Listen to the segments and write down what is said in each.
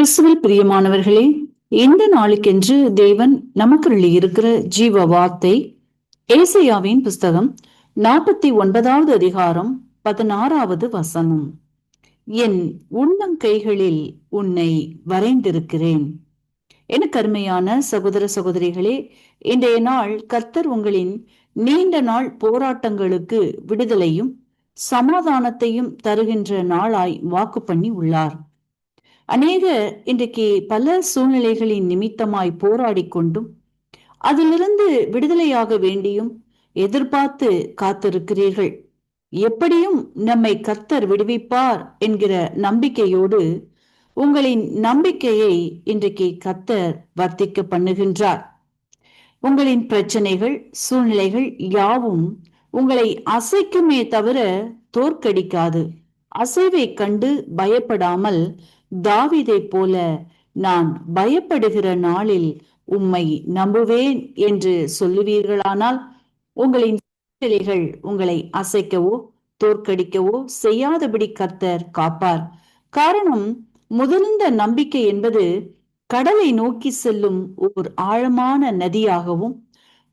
கிறிஸ்துவில் பிரியமானவர்களே, இந்த நாளுக்கென்று தேவன் நமக்கு இருக்கிற ஜீவ வார்த்தை ஏசாயாவின் புஸ்தகம் 49வது அதிகாரம் 16வது வசனம். என் உள்ளங்கைகளில் உன்னை வரைந்திருக்கிறேன். எனக்கு அருமையான சகோதர சகோதரிகளே, இன்றைய நாள் கர்த்தர் உங்களின் நீண்ட நாள் போராட்டங்களுக்கு விடுதலையும் சமாதானத்தையும் தருகின்ற நாளாய் வாக்கு பண்ணி உள்ளார். அநேகர் இன்றைக்கு பல சூழ்நிலைகளின் நிமித்தமாய் போராடி கொண்டும் அதிலிருந்து விடுதலையாக வேண்டியும் எதிர்பார்த்து காத்திருக்கிறீர்கள். எப்படியும் நம்மை கர்த்தர் விடுவிப்பார் என்கிற நம்பிக்கையோடு உங்களின் நம்பிக்கையை இன்றைக்கு கர்த்தர் வர்த்திக்க பண்ணுகின்றார். உங்களின் பிரச்சனைகள் சூழ்நிலைகள் யாவும் உங்களை அசைக்குமே தவிர தோற்கடிக்காது. அசைவை கண்டு பயப்படாமல் தாவீதை போல நான் பயப்படுகிற நாளில் உம்மை நம்புவேன் என்று சொல்லுவீர்களானால் உங்களின் சூழ்நிலைகள் உங்களை அசைக்கவோ தோற்கடிக்கவோ செய்யாதபடி கர்த்தர் காப்பார். காரணம், முதலிந்த நம்பிக்கை என்பது கடலை நோக்கி செல்லும் ஓர் ஆழமான நதியாகவும்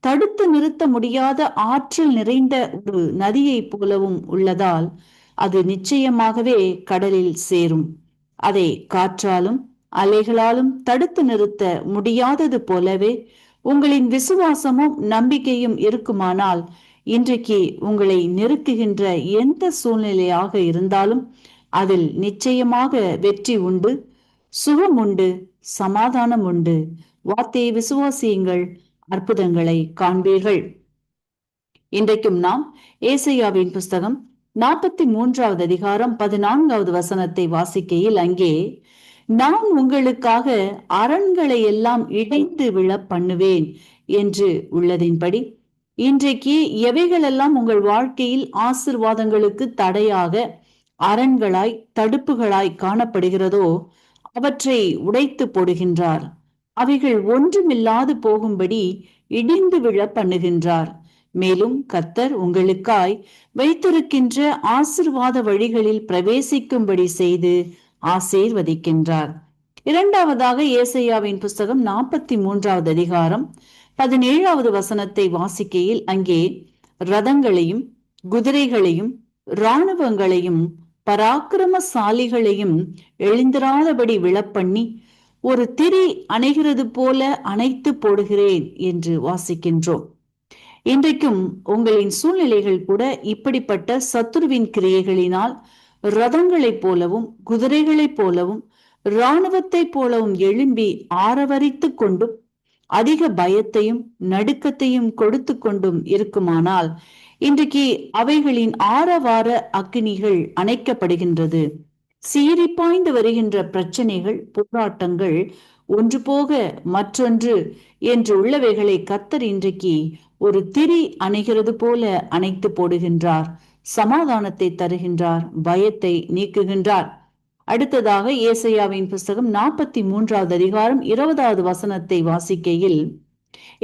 தடுத்து நிறுத்த முடியாத ஆற்றல் நிறைந்த ஒரு நதியை போலவும் உள்ளதால் அது நிச்சயமாகவே கடலில் சேரும். அதை காற்றாலும் அலைகளாலும் தடுத்து நிறுத்த முடியாதது போலவே உங்களின் விசுவாசமும் நம்பிக்கையும் இருக்குமானால் இன்றைக்கு உங்களை நெருக்குகின்ற எந்த சூழ்நிலையாக இருந்தாலும் அதில் நிச்சயமாக வெற்றி உண்டு, சுகம் உண்டு, சமாதானம் உண்டு. வார்த்தையை விசுவாசியுங்கள், அற்புதங்களை காண்பீர்கள். இன்றைக்கும் நாம் ஏசாயாவின் புஸ்தகம் 43வது அதிகாரம் 14வது வசனத்தை வாசிக்கையில் அங்கே நான் உங்களுக்காக அரண்களை எல்லாம் இடிந்து விழ பண்ணுவேன் என்று உள்ளதின்படி இன்றைக்கு எவைகளெல்லாம் உங்கள் வாழ்க்கையில் ஆசீர்வாதங்களுக்கு தடையாக அரண்களாய் தடுப்புகளாய் காணப்படுகிறதோ அவற்றை உடைத்து போடுகின்றார். அவைகள் ஒன்றுமில்லாது போகும்படி இடிந்து விழ பண்ணுகின்றார். மேலும் கர்த்தர் உங்களுக்காய் வைத்திருக்கின்ற ஆசீர்வாத வழிகளில் பிரவேசிக்கும்படி செய்து ஆசீர்வதிக்கின்றார். இரண்டாவதாக ஏசாயாவின் புஸ்தகம் 43வது அதிகாரம் 17வது வசனத்தை வாசிக்கையில் அங்கே ரதங்களையும் குதிரைகளையும் இராணுவங்களையும் பராக்கிரமசாலிகளையும் எழுந்திராதபடி விழப்பண்ணி ஒரு திரி அணைகிறது போல அணைத்து போடுகிறேன் என்று வாசிக்கின்றோம். இன்றைக்கும் உங்களின் சூழ்நிலைகள் கூட இப்படிப்பட்ட சத்துருவின் கிரியைகளினால் ரதங்களைப் போலவும் குதிரைகளைப் போலவும் இராணுவத்தை போலவும் எழும்பி ஆரவரித்து கொண்டும் அதிக பயத்தையும் நடுக்கத்தையும் கொடுத்து கொண்டும் இருக்குமானால் இன்றைக்கு அவைகளின் ஆரவார அக்கினிகள் அணைக்கப்படுகின்றது. சீறி பாய்ந்து வருகின்ற பிரச்சனைகள் போராட்டங்கள் ஒன்று போக மற்றொன்று என்று உள்ளவைகளை கர்த்தர் இன்றைக்கு ஒரு திரி அணைகிறது போல அணைத்து போடுகின்றார். சமாதானத்தை தருகின்றார், பயத்தை நீக்குகின்றார். அடுத்ததாக ஏசாயாவின் புஸ்தகம் 43வது அதிகாரம் 20வது வசனத்தை வாசிக்கையில்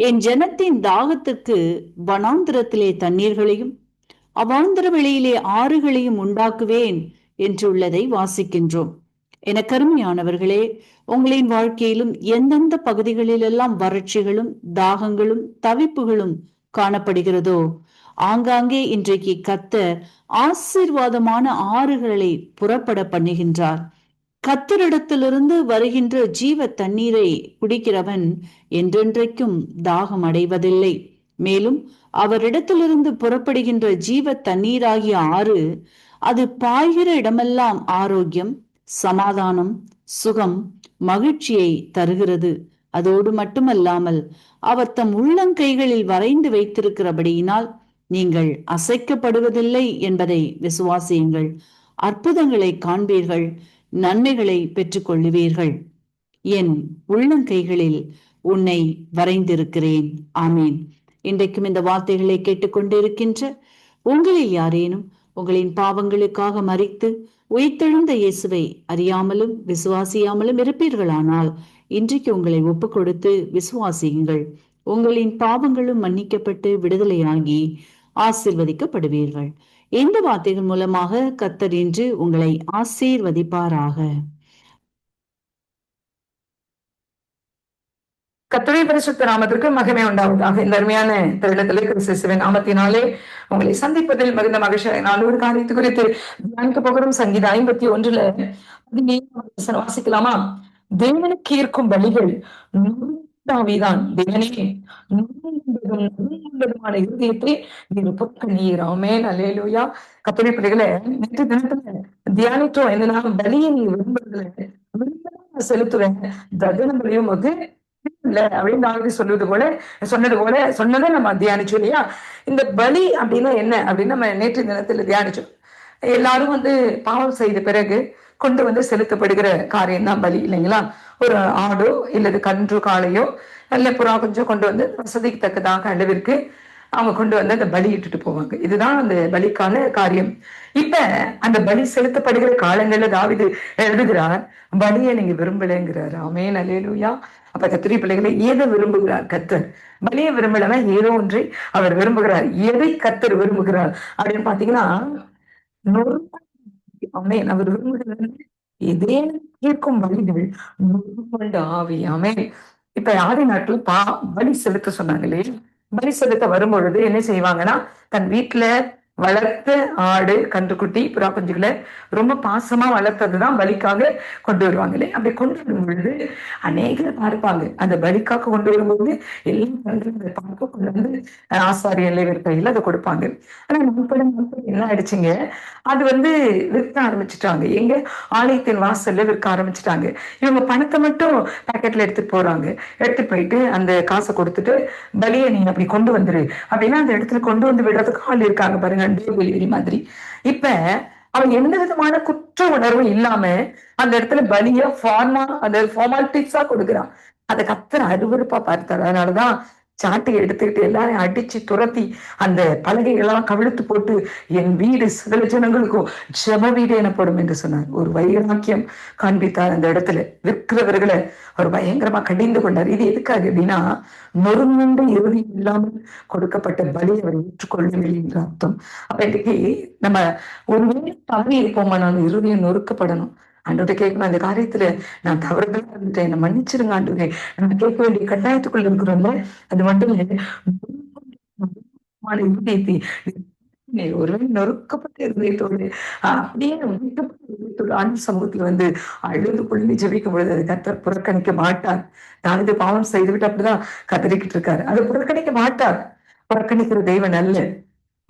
என் ஜனத்தின் தாகத்துக்கு வனாந்திரத்திலே தண்ணீர்களையும் அவாந்திர வெளியிலே ஆறுகளையும் உண்டாக்குவேன் என்று உள்ளதை வாசிக்கின்றோம். என கருமையானவர்களே, உங்களின் வாழ்க்கையிலும் எந்தெந்த பகுதிகளிலெல்லாம் வறட்சிகளும் தாகங்களும் தவிப்புகளும் காணப்படுகிறதோ ஆங்காங்கே இன்றைக்கு கர்த்தர் ஆசீர்வாதமான ஆறுகளை புறப்பட பண்ணுகின்றார். கர்த்தரிடத்திலிருந்து வருகின்ற ஜீவ தண்ணீரை குடிக்கிறவன் என்றென்றைக்கும் தாகம் அடைவதில்லை. மேலும் அவரிடத்திலிருந்து புறப்படுகின்ற ஜீவ தண்ணீராகிய ஆறு அது பாய்கிற இடமெல்லாம் ஆரோக்கியம், சமாதானம், சுகம், மகிழ்ச்சியை தருகிறது. அதோடு மட்டுமல்லாமல் அவர் தம் உள்ளங்கைகளில் வரைந்து வைத்திருக்கிறபடியினால் நீங்கள் அசைக்கப்படுவதில்லை என்பதை விசுவாசியுங்கள். அற்புதங்களை காண்பீர்கள், நன்மைகளை பெற்றுக் கொள்ளுவீர்கள். என் உள்ளங்கைகளில் உன்னை வரைந்திருக்கிறேன். ஆமீன். இன்றைக்கும் இந்த வார்த்தைகளை கேட்டுக்கொண்டிருக்கின்ற உங்களில் யாரேனும் உங்களின் பாவங்களுக்காக மரித்து உயிர்த்தெழுந்த இயேசுவை அறியாமலும் விசுவாசியாமலும் இருப்பீர்களானால் இன்றைக்கு உங்களை ஒப்பு கொடுத்து விசுவாசியுங்கள். உங்களின் பாவங்களும் மன்னிக்கப்பட்டு விடுதலையாகி ஆசீர்வதிக்கப்படுவீர்கள். இந்த வார்த்தைகள் மூலமாக கர்த்தர் இன்று உங்களை ஆசீர்வதிப்பாராக. கர்த்தருடைய பரிசுத்த நாமத்திற்கு மகிமை உண்டாவதாக. இந்த அருமையான தருணத்திலே கிறிஸ்துவின் நாமத்தினாலே உங்களை சந்திப்பதில் மிகுந்த மகிழ்ச்சி. நான் ஒரு காரியத்தை குறித்து தியானிக்க போகிறோம். சங்கீதம் 51 வாசிக்கலாமா? தேவனுக்கு இருக்கும் பலிகள் நுண்ணாவிதான். தேவனே, நுண்ணுள்ளதுமான இருதயத்தை நீர் புறக்கணியீர். ஆமென். அல்லேலூயா. கர்த்தருடைய பிள்ளைகளே, நேற்று தினத்துல தியானித்தோம். என்னன்னா, பலியை நீ விரும்புறதுல விரும்ப செலுத்துவேன், தகன பலியும் இல்ல அப்படின்னு தாவீது சொன்னதை நம்ம தியானிச்சோம் இல்லையா? இந்த பலி அப்படின்னா என்ன அப்படின்னு நம்ம நேற்று தினத்துல தியானிச்சோம். எல்லாரும் பாவம் செய்த பிறகு கொண்டு செலுத்தப்படுகிற காரியம் தான் பலி இல்லைங்களா? ஒரு ஆடோ இல்லது கன்று காளையோ நல்ல புறா கொஞ்சம் கொண்டு வசதிக்கு தக்கதாக அளவிற்கு அவங்க கொண்டு அந்த பலி இட்டுட்டு போவாங்க. இதுதான் அந்த பலிக்கான காரியம். இப்ப அந்த பலி செலுத்தப்படுகிற காலங்கள்ல தாவீது எழுதுகிறார், பலியை நீங்க விரும்பலைங்கிறார். ஆமென். அல்லேலூயா. அப்ப கர்த்தருடைய பிள்ளைகளை எதை விரும்புகிறார் கர்த்தர்? பலியை விரும்பலவன் ஏதோ ஒன்றை அவர் விரும்புகிறார். எதை கர்த்தர் விரும்புகிறார் அப்படின்னு பாத்தீங்கன்னா, ஆமென். அவர் விரும்புகிறது இதே கேட்கும் பலிகள் நொறுங்குண்ட ஆவி. ஆமென். இப்ப ஆதி நாட்கள் பலி செலுத்த சொன்னாங்க இல்லையா? பலி செலுத்த வரும்பொழுது என்ன செய்வாங்கன்னா, தன் வீட்டுல வளர்த்த ஆடு, கன்றுக்குட்டி, புறா குஞ்சுகளை ரொம்ப பாசமா வளர்த்ததுதான் பலிக்காக கொண்டு வருவாங்களே. அப்படி கொண்டு வரும் பொழுது அநேகர் பார்ப்பாங்க. அந்த பலிக்காக கொண்டு வரும்போது எல்லாம் கன்றுகளை பார்க்க கொண்டு ஆசாரியர் லேவியர் கையில அதை கொடுப்பாங்க. ஆனா நாட்பட என்ன ஆயிடுச்சுங்க, அது விற்க ஆரம்பிச்சுட்டாங்க. எங்க ஆலயத்தின் வாசல்ல விற்க ஆரம்பிச்சுட்டாங்க. இவங்க பணத்தை மட்டும் பாக்கெட்ல எடுத்துட்டு போறாங்க. எடுத்துட்டு போயிட்டு அந்த காசை கொடுத்துட்டு பலியை நீ அப்படி கொண்டு வந்துரு அப்படின்னா அந்த இடத்துல கொண்டு வந்து விடுறதுக்கு ஆள் இருக்காங்க பாருங்க, டெலிவரி மாதிரி. இப்ப அவன் எந்த விதமான குற்ற உணர்வும் இல்லாம அந்த இடத்துல பலியா அந்த ஃபார்மாலிட்டிஸா கொடுக்குறான். அதை கர்த்தர் அருவருப்பா பார்த்தாரு. அதனாலதான் சாட்டை எடுத்துக்கிட்டு எல்லாரையும் அடிச்சு துரத்தி அந்த பலகைகள்லாம் கவிழ்த்து போட்டு என் வீடு சகல ஜனங்களுக்கும் ஜெப வீடு எனப்படும் என்று சொன்னார். ஒரு வைராக்கியம் காண்பித்தார். அந்த இடத்துல விற்கிறவர்களை அவர் பயங்கரமா கடிந்து கொண்டார். இது எதுக்காக அப்படின்னா, நொறுங்குண்டு இறுதி இல்லாமல் கொடுக்கப்பட்ட பலி அவர் ஏற்றுக்கொள்ளவில்லை என்று அர்த்தம். அப்ப இன்னைக்கு நம்ம ஒருவேளை தவறி இருப்போமானாலும் இறுதியும் நொறுக்கப்படணும். ஆண்டவர்கிட்ட கேட்கணும், அந்த காரியத்துல நான் தவறுதலா இருந்துட்டேன், என்னை மன்னிச்சிருங்க ஆண்டவரே. நம்ம கேட்க வேண்டிய கட்டாயத்துக்குள்ள இருக்கிறோம்ல, அது மட்டும் இருதயத்தை ஒருவேளை நொறுக்கப்பட்ட இருதயத்தோடு அப்படியே நொறுக்கப்பட்ட இருதயத்தோடு ஆண்டு சமூகத்துல அழுது புள்ளி ஜெபிக்கும் பொழுது அது கர்த்தர் புறக்கணிக்க மாட்டார். தாவீது பாவம் செய்துவிட்டு அப்படிதான் கதறிக்கிட்டு இருக்காரு. அதை புறக்கணிக்க மாட்டார். புறக்கணிக்கிற தெய்வன் அல்ல.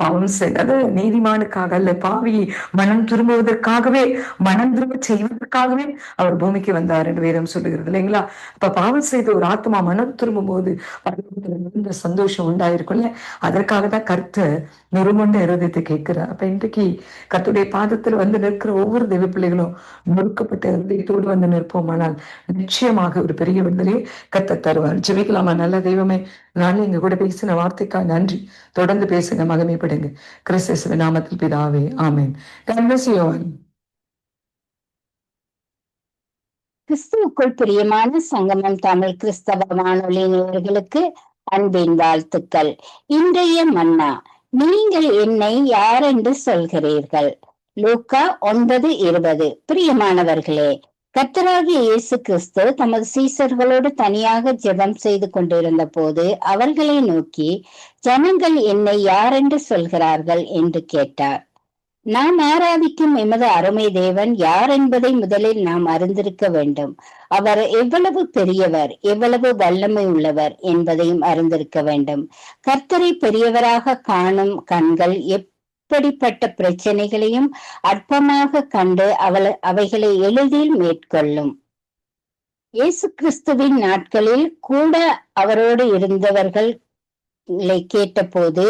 பாவம் செய்தது நீதிமானுக்காக அல்ல, பாவி மனம் திரும்புவதற்காகவே, மனம் திரும்ப செய்வதற்காகவே அவர் பூமிக்கு வந்தார் என்று வேதம் சொல்லுகிறது இல்லைங்களா? அப்ப பாவம் செய்த ஒரு ஆத்மா மனம் திரும்பும் போது பரலோகத்துல மிகுந்த சந்தோஷம் உண்டாயிருக்கும்ல. அதற்காக தான் கர்த்தர் நொறுங்குண்ட இருதயத்தை கேட்கிறார். அப்ப இன்றைக்கு கர்த்தருடைய பாதத்துல நிற்கிற ஒவ்வொரு தெய்வ பிள்ளைகளும் நொறுக்கப்பட்ட இருதயத்தோடு நிற்போமானால் நிச்சயமாக ஒரு பெரிய விடுதலையை கர்த்தர் தருவார். ஜெபிக்கலாமா? நல்ல தெய்வமே, நானும் எங்க கூட பேசின வார்த்தைக்காக நன்றி. தொடர்ந்து பேசுங்க, மகிமைப்படுங்க. கிறிஸ்து நாமத்தில் பிதாவே, ஆமென். God bless you all. கிறிஸ்துவுக்குள் பிரியமான சங்கமம் தமிழ் கிறிஸ்தவ வானொலி நேயர்களுக்கு அன்பின் வாழ்த்துக்கள். இன்றைய மன்னா, நீங்கள் என்னை யார் என்று சொல்கிறீர்கள்? லூக்கா 9:20. பிரியமானவர்களே, கர்த்தராகிய இயேசு கிறிஸ்து தமது சீசர்களோடு தனியாக ஜெபம் செய்து கொண்டிருந்த போது அவர்களை நோக்கி, ஜனங்கள் என்னை யார் என்று சொல்கிறார்கள் என்று கேட்டார். நாம் ஆராதிக்கும் எமது அருமை தேவன் யார் என்பதை முதலில் நாம் அறிந்திருக்க வேண்டும். அவர் எவ்வளவு பெரியவர், எவ்வளவு வல்லமை உள்ளவர் என்பதையும் அறிந்திருக்க வேண்டும். கர்த்தரை பெரியவராக காணும் கண்கள் எப்படிப்பட்ட பிரச்சனைகளையும் அற்பமாக கண்டு அவைகளை எளிதில் மேற்கொள்ளும். இயேசு கிறிஸ்துவின் நாட்களில் கூட அவரோடு இருந்தவர்கள் கேட்டபோது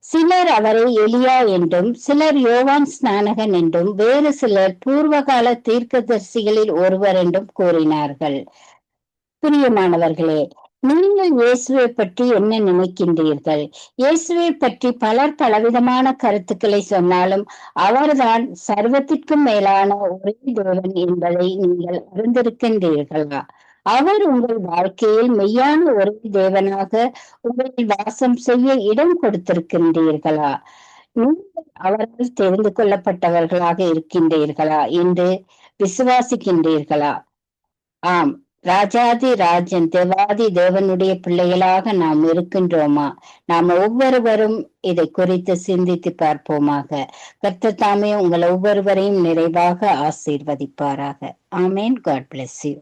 சிலர் அவரை எலியா என்றும், சிலர் யோவான் ஸ்நானகன் என்றும், வேறு சிலர் பூர்வகால தீர்க்கதரிசிகளில் ஒருவர் என்றும் கூறினார்கள். பிரியமானவர்களே, நீங்கள் இயேசுவை பற்றி என்ன நினைக்கின்றீர்கள்? இயேசுவை பற்றி பலர் பலவிதமான கருத்துக்களை சொன்னாலும் அவர்தான் சர்வத்திற்கும் மேலான ஒரே தேவன் என்பதை நீங்கள் அறிந்திருக்கின்றீர்களா? அவர் உங்கள் வாழ்க்கையில் மெய்யான ஒரே தேவனாக உங்களில் வாசம் செய்ய இடம் கொடுத்திருக்கின்றீர்களா? நீங்கள் அவரால் தெரிந்து கொள்ளப்பட்டவர்களாக இருக்கின்றீர்களா என்று விசுவாசிக்கின்றீர்களா? ஆம், ராஜாதி ராஜன் தேவாதி தேவனுடைய பிள்ளைகளாக நாம் இருக்கின்றோமா? நாம் ஒவ்வொருவரும் இதை குறித்து சிந்தித்து பார்ப்போமாக. கர்த்தர் தாமே உங்கள் ஒவ்வொருவரையும் நிறைவாக ஆசீர்வதிப்பாராக. ஆமேன். God bless you.